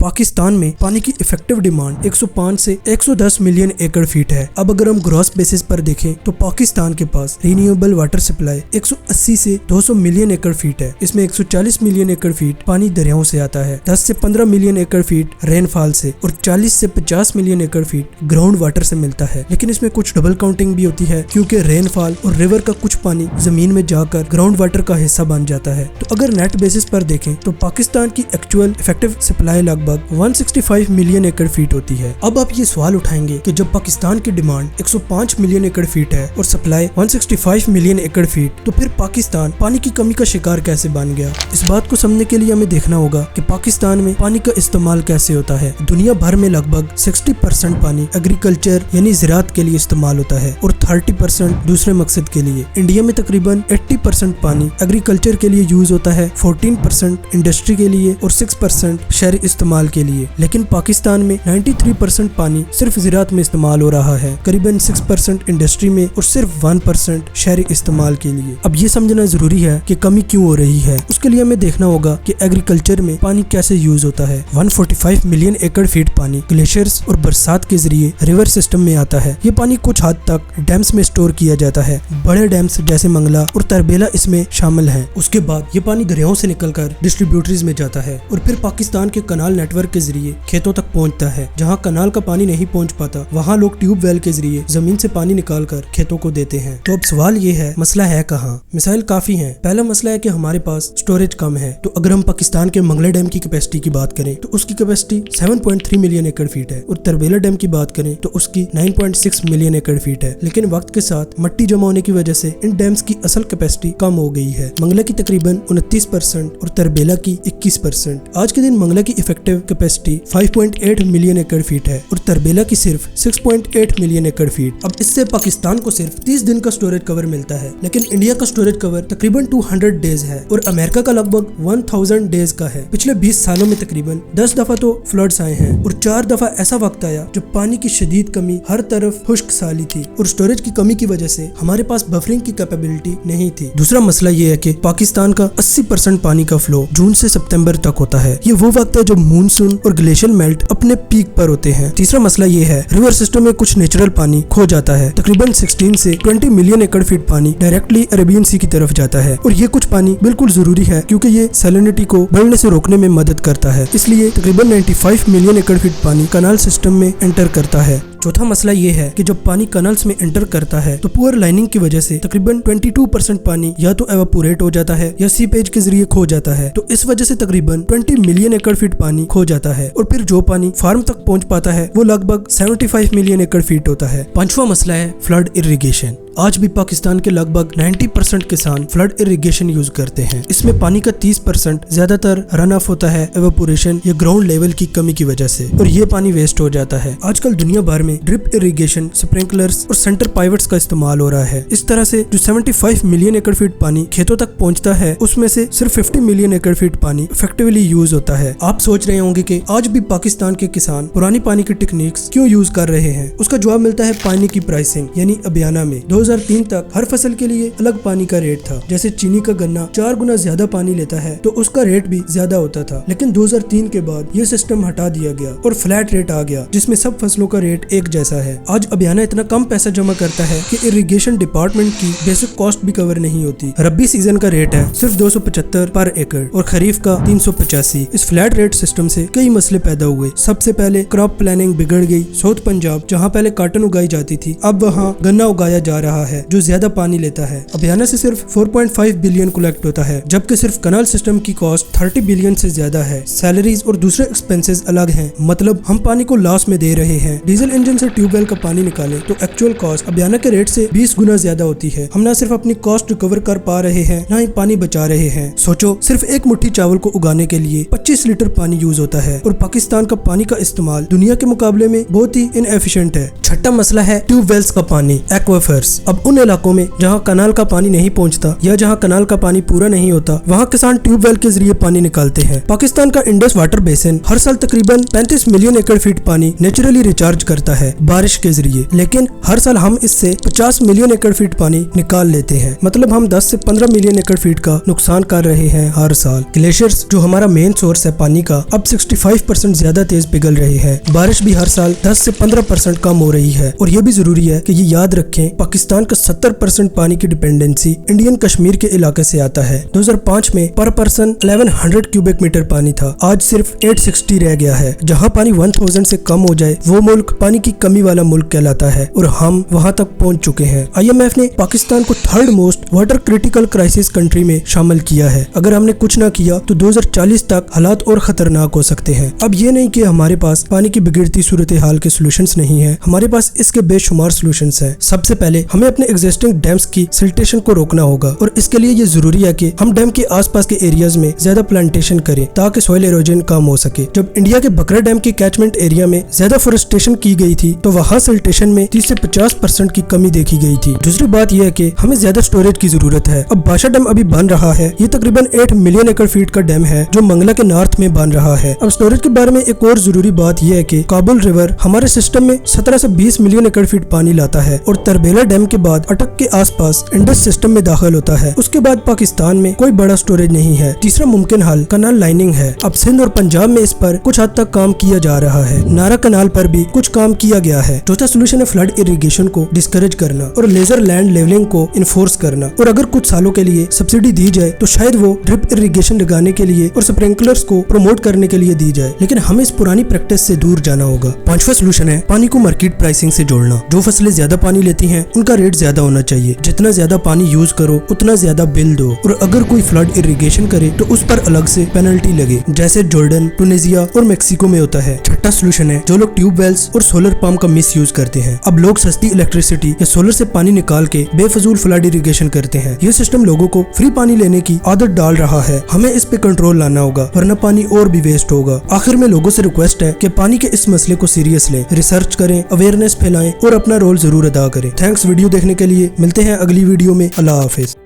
पाकिस्तान में पानी की इफेक्टिव डिमांड 105 से 110 मिलियन एकड़ फीट है। अब अगर हम ग्रॉस बेसिस पर देखें तो पाकिस्तान के पास रिन्यूएबल वाटर सप्लाई 180 से 200 मिलियन एकड़ फीट है। इसमें 140 मिलियन एकड़ फीट पानी दरियाओं से आता है, 10 से 15 मिलियन एकड़ फीट रेनफॉल से और 40 से 50 मिलियन एकड़ फीट ग्राउंड वाटर से मिलता है। लेकिन इसमें कुछ डबल काउंटिंग भी होती है क्योंकि रेनफॉल और रिवर का कुछ पानी जमीन में जाकर ग्राउंड वाटर का हिस्सा बन जाता है। तो अगर नेट बेसिस पर देखें तो पाकिस्तान की एक्चुअल इफेक्टिव सप्लाई लगभग 165 मिलियन एकड़ फीट होती है। अब आप ये सवाल उठाएंगे कि जब पाकिस्तान की डिमांड 105 मिलियन एकड़ फीट है और सप्लाई 165 मिलियन एकड़ फीट, तो फिर पाकिस्तान पानी की कमी का शिकार कैसे बन गया? इस बात को समझने के लिए हमें देखना होगा कि पाकिस्तान में पानी का इस्तेमाल कैसे होता है। दुनिया भर में लगभग 60% पानी एग्रीकल्चर यानी ज़राअत के लिए इस्तेमाल होता है और 30% दूसरे मकसद के लिए। इंडिया में तकरीबन 80% पानी एग्रीकल्चर के लिए यूज होता है, 14% इंडस्ट्री के लिए और 6% शहरी इस्तेमाल के लिए। लेकिन पाकिस्तान में 93% पानी सिर्फ ज़राअत में इस्तेमाल हो रहा है, करीबन 6% इंडस्ट्री में और सिर्फ 1% शहरी इस्तेमाल के लिए। अब ये समझना जरूरी है कि कमी क्यों हो रही है। उसके लिए हमें देखना होगा कि एग्रीकल्चर में पानी कैसे यूज होता है। 145 मिलियन एकड़ फीट पानी ग्लेशियर्स और बरसात के जरिए रिवर सिस्टम में आता है। ये पानी कुछ हद तक डैम्स में स्टोर किया जाता है। बड़े डैम्स जैसे मंगला और तरबेला इसमें शामिल हैं। उसके बाद ये पानी दरियाओं से निकलकर डिस्ट्रीब्यूटरीज में जाता है और फिर पाकिस्तान के कनाल नेटवर्क के जरिए खेतों तक पहुंचता है। जहां कनाल का पानी नहीं पहुंच पाता वहां लोग ट्यूबवेल के जरिए जमीन से पानी निकालकर खेतों को देते हैं। तो अब सवाल ये है, मसला है कहाँ? मिसाइल काफी हैं। पहला मसला है कि हमारे पास स्टोरेज कम है। तो अगर हम पाकिस्तान के मंगला डैम की कैपेसिटी की बात करें तो उसकी कैपेसिटी 7.3 मिलियन एकड़ फीट है और तरबेला डैम की बात करें तो उसकी 9.6 मिलियन एकड़ फीट है। लेकिन वक्त के साथ मट्टी जमा होने की वजह से इन डैम्स की असल कैपेसिटी कम हो गई है। मंगला की तकरीबन 29% और तरबेला की 21%। आज के दिन मंगला की इफेक्टिव कैपेसिटी 5.8 मिलियन एकड़ फीट है और तरबेला की सिर्फ 6.8 मिलियन एकड़ फीट। अब इससे पाकिस्तान को सिर्फ 30 दिन का स्टोरेज कवर मिलता है, लेकिन इंडिया का स्टोरेज कवर तकरीबन 200 डेज है और अमेरिका का लगभग 1000 डेज का है। पिछले 20 सालों में तकरीबन 10 दफा तो फ्लड्स आए हैं और 4 दफा ऐसा वक्त आया जब पानी की शदीद कमी, हर तरफ खुश्क साली थी और स्टोरेज की कमी की वजह से हमारे पास बफरिंग की कैपेबिलिटी नहीं थी। दूसरा मसला ये है कि पाकिस्तान का 80% पानी का फ्लो जून से सितंबर तक होता है। ये वो वक्त है जब मानसून और ग्लेशियर मेल्ट अपने पीक पर होते हैं। तीसरा मसला ये है, रिवर सिस्टम में कुछ नेचुरल पानी खो जाता है। तकरीबन 16 से 20 मिलियन एकड़ फीट पानी डायरेक्टली अरेबियन सी की तरफ जाता है और ये कुछ पानी बिल्कुल जरूरी है क्योंकि ये सैलिनिटी को बढ़ने से रोकने में मदद करता है। इसलिए तकरीबन 95 मिलियन एकड़ फीट पानी कनाल सिस्टम में एंटर करता है। चौथा मसला ये है कि जब पानी कनाल्स में एंटर करता है तो पुअर लाइनिंग की वजह से तकरीबन 22% पानी या तो एवापोरेट हो जाता है या सीपेज के जरिए खो जाता है। तो इस वजह से तकरीबन 20 मिलियन एकड़ फीट पानी खो जाता है और फिर जो पानी फार्म तक पहुंच पाता है वो लगभग 75 मिलियन एकड़ फीट होता है। पांचवा मसला है फ्लड इरिगेशन। आज भी पाकिस्तान के लगभग 90% किसान फ्लड इरिगेशन यूज करते हैं। इसमें पानी का 30% ज्यादातर रन ऑफ होता है एवापोरेशन या ग्राउंड लेवल की कमी की वजह से और ये पानी वेस्ट हो जाता है। आजकल दुनिया भर में ड्रिप इरिगेशन, स्प्रिंकलर्स और सेंटर पाइवट्स का इस्तेमाल हो रहा है। इस तरह से जो 75 मिलियन एकड़ फीट पानी खेतों तक पहुंचता है उसमें से सिर्फ 50 मिलियन एकड़ फीट पानी इफेक्टिवली यूज होता है। आप सोच रहे होंगे कि आज भी पाकिस्तान के किसान पुरानी पानी की टेक्निक्स क्यों यूज कर रहे हैं? उसका जवाब मिलता है पानी की प्राइसिंग यानी अबियाना में। 2003 तक हर फसल के लिए अलग पानी का रेट था। जैसे चीनी का गन्ना 4 गुना ज्यादा पानी लेता है तो उसका रेट भी ज्यादा होता था। लेकिन 2003 के बाद ये सिस्टम हटा दिया गया और फ्लैट रेट आ गया जिसमें सब फसलों का रेट एक जैसा है। आज अबियाना इतना कम पैसा जमा करता है कि इरिगेशन डिपार्टमेंट की बेसिक कॉस्ट भी कवर नहीं होती। रब्बी सीजन का रेट है सिर्फ 275 पर एकड़ और खरीफ का 385। इस फ्लैट रेट सिस्टम से कई मसले पैदा हुए। सबसे पहले क्रॉप प्लानिंग बिगड़ गई। साउथ पंजाब जहाँ पहले कॉटन उगाई जाती थी अब वहाँ गन्ना उगाया जा रहा है जो ज्यादा पानी लेता है। अबियाना से सिर्फ 4.5 बिलियन कलेक्ट होता है जबकि सिर्फ कनाल सिस्टम की कॉस्ट 30 बिलियन से ज्यादा है। सैलरीज और दूसरे एक्सपेंसेस अलग हैं, मतलब हम पानी को लॉस में दे रहे हैं। डीजल इंजन से ट्यूबवेल का पानी निकाले तो एक्चुअल कॉस्ट अबियाना के रेट से 20 गुना ज्यादा होती है। हम न सिर्फ अपनी कॉस्ट रिकवर कर पा रहे हैं न ही पानी बचा रहे हैं। सोचो, सिर्फ एक मुट्ठी चावल को उगाने के लिए 25 लीटर पानी यूज होता है और पाकिस्तान का पानी का इस्तेमाल दुनिया के मुकाबले में बहुत ही इनएफिशिएंट है। छठा मसला है ट्यूबवेल्स का पानी, एक्वाफर्स। सोर्सेस। अब उन इलाकों में जहाँ कनाल का पानी नहीं पहुँचता या जहाँ कनाल का पानी पूरा नहीं होता, वहाँ किसान ट्यूबवेल के जरिए पानी निकालते हैं। पाकिस्तान का इंडस वाटर बेसिन हर साल तकरीबन 35 मिलियन एकड़ फीट पानी नेचुरली रिचार्ज करता है बारिश के जरिए, लेकिन हर साल हम इससे 50 मिलियन एकड़ फीट पानी निकाल लेते हैं। मतलब हम 10 से 15 मिलियन एकड़ फीट का नुकसान कर रहे हैं हर साल। ग्लेशियर्स जो हमारा मेन सोर्स है पानी का, अब 65% ज्यादा तेज पिघल रहे हैं। बारिश भी हर साल 10 से 15% कम हो रही है। और ये भी जरूरी है कि ये याद रखें, पाकिस्तान का 70% पानी की डिपेंडेंसी इंडियन कश्मीर के इलाके से आता है। 2005 में पर पर्सन 1100 क्यूबिक मीटर पानी था, आज सिर्फ 860 रह गया है। जहाँ पानी 1000 से कम हो जाए वो मुल्क पानी की कमी वाला मुल्क कहलाता है और हम वहाँ तक पहुँच चुके हैं। IMF ने पाकिस्तान को third most water critical crisis country में शामिल किया है। अगर हमने कुछ ना किया तो 2040 तक हालात और खतरनाक हो सकते हैं। अब ये नहीं कि हमारे पास पानी की बिगड़ती सूरत हाल के सॉल्यूशंस नहीं है, हमारे पास इसके बेशुमार सॉल्यूशंस हैं। सबसे पहले हमें अपने एग्जिस्टिंग डैम्स की सिल्टेशन को रोकना होगा और इसके लिए ये जरूरी है कि हम डैम के आसपास के एरियाज में ज्यादा प्लांटेशन करें ताकि सॉइल इरोजन कम हो सके। जब इंडिया के बकरा डैम के कैचमेंट एरिया में ज्यादा फोरेस्टेशन की गई थी तो वहाँ सिल्टेशन में 30 से 50% की कमी देखी गई थी। दूसरी बात यह है कि हमें ज्यादा स्टोरेज की जरूरत है। अब बाशा डैम अभी बन रहा है, ये तकरीबन 8 मिलियन एकड़ फीट का डैम है जो मंगला के नॉर्थ में बन रहा है। अब स्टोरेज के बारे में एक और जरूरी बात यह है कि काबुल रिवर हमारे सिस्टम में 17 से 20 मिलियन एकड़ फीट पानी लाता है और तरबेला डैम के बाद अटक के आसपास इंडस सिस्टम में दाखिल होता है। उसके बाद पाकिस्तान में कोई बड़ा स्टोरेज नहीं है। तीसरा मुमकिन हल कनाल लाइनिंग है। अब सिंध और पंजाब में इस पर कुछ हद तक काम किया जा रहा है। नारा कनाल पर भी कुछ काम किया गया है। चौथा सोल्यूशन है फ्लड इरिगेशन को डिस्करेज करना और लेजर लैंड लेवलिंग को इन्फोर्स करना। और अगर कुछ सालों के लिए सब्सिडी दी जाए तो शायद वो ड्रिप इरिगेशन लगाने के लिए और स्प्रिंकलर्स को प्रमोट करने के लिए दी जाए, लेकिन हमें इस पुरानी प्रैक्टिस से दूर जाना होगा। पांचवा सोल्यूशन है पानी को मार्केट प्राइसिंग से जोड़ना। जो फसलें ज्यादा पानी लेती हैं उनका रेट ज्यादा होना चाहिए। जितना ज्यादा पानी यूज करो उतना ज्यादा बिल दो और अगर कोई फ्लड इरिगेशन करे तो उस पर अलग से पेनल्टी लगे, जैसे जॉर्डन, टूनिसिया और मेक्सिको में होता है। छठा सोल्यूशन है जो लोग ट्यूबवेल्स और सोलर पंप का मिस यूज करते हैं। अब लोग सस्ती इलेक्ट्रिसिटी या सोलर से पानी निकाल के बेफजूल फ्लड इरिगेशन करते हैं। ये सिस्टम लोगों को फ्री पानी लेने की आदत डाल रहा है। हमें इस पे कंट्रोल लाना होगा वरना पानी और भी वेस्ट होगा। आखिर में लोगों से रिक्वेस्ट है कि पानी के इस मसले को सीरियस लें, रिसर्च करें, अवेयरनेस फैलाएं और अपना रोल जरूर अदा करें। थैंक्स वीडियो देखने के लिए। मिलते हैं अगली वीडियो में। अल्लाह हाफिज।